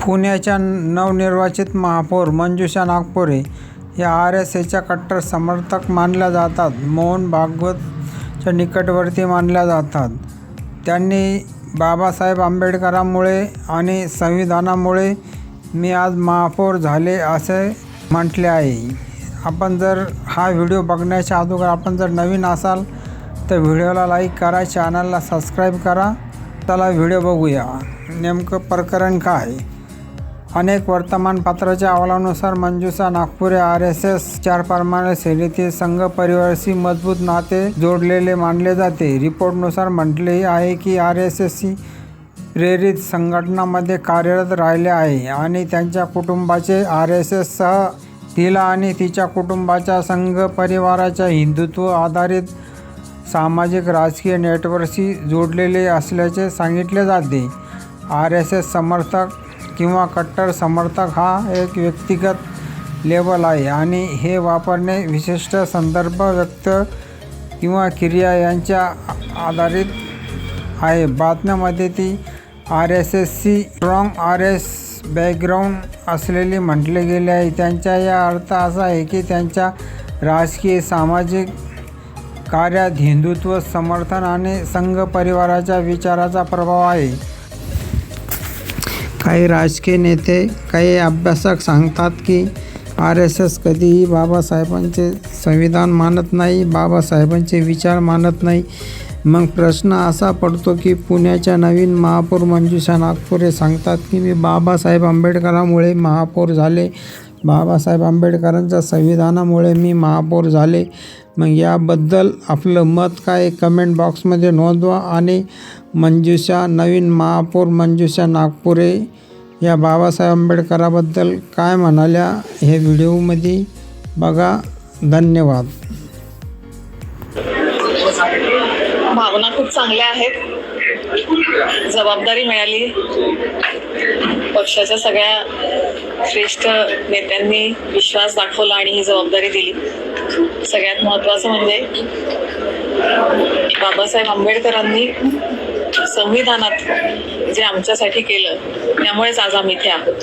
पुण्याच्या नवनिर्वाचित महापौर मंजुषा नागपुरे या RSSच्या कट्टर समर्थक मानल्या जातात. मोहन भागवतच्या निकटवर्ती मानल्या जातात. त्यांनी बाबासाहेब आंबेडकरांमुळे आणि संविधानामुळे मी आज महापौर झाले असे म्हटले आहे. आपण जर हा व्हिडिओ बघण्याच्या अगोदर आपण जर नवीन असाल तर व्हिडिओला लाईक करा, चॅनलला सबस्क्राईब करा. चला व्हिडिओ बघूया. नेमकं प्रकरण काय? अनेक वर्तमानपत्राच्या अहवालानुसार मंजुषा नागपुरे RSS विचारप्रणाली शैलीतील संघ परिवाराशी मजबूत नाते जोडलेले मानले जाते. रिपोर्टनुसार म्हटले आहे की RSSशी प्रेरित संघटनांमध्ये कार्यरत राहिले आहे आणि त्यांच्या कुटुंबाचे RSSसह तिला आणि तिच्या कुटुंबाच्या संघ परिवाराच्या हिंदुत्व आधारित सामाजिक राजकीय नेटवर्कशी जोडलेले असल्याचे सांगितले जाते. RSS समर्थक किंवा कट्टर समर्थक हा एक व्यक्तिगत लेबल आहे आणि हे वापरणे विशिष्ट संदर्भ, व्यक्त किंवा क्रिया यांच्या आधारित आहे. बातम्यामध्ये ती RSSची स्ट्रॉंग बॅकग्राऊंड असलेले म्हटले गेले आहे. त्यांचा या अर्थ असा आहे की त्यांच्या राजकीय सामाजिक कार्यात हिंदुत्व समर्थन आणि संघ परिवाराच्या विचाराचा प्रभाव आहे. काही राजकीय नेते, काही अभ्यासक सांगतात की RSS कधीही बाबासाहेबांचे संविधान मानत नाही, बाबासाहेबांचे विचार मानत नाही. मग प्रश्न असा पडतो की पुण्याच्या नवीन महापौर मंजुषा नागपुरे सांगतात की मी बाबासाहेब आंबेडकरांमुळे महापौर झाले, बाबासाहेब आंबेडकरांच्या संविधानामुळे मी महापौर झाले. मग याबद्दल आपलं मत काय? कमेंट बॉक्समध्ये नोंदवा. आणि नवीन महापौर मंजुषा नागपुरे या बाबासाहेब आंबेडकरांबद्दल काय म्हणाल्या हे व्हिडिओमध्ये बघा. धन्यवाद. भावना खूप चांगल्या आहेत. जबाबदारी मिळाली. पक्षाच्या सगळ्या श्रेष्ठ नेत्यांनी विश्वास दाखवला आणि ही जबाबदारी दिली. सगळ्यात महत्त्वाचं म्हणजे बाबासाहेब आंबेडकरांनी संविधानात जे आमच्यासाठी केलं त्यामुळेच आज आम्ही इथे आहोत.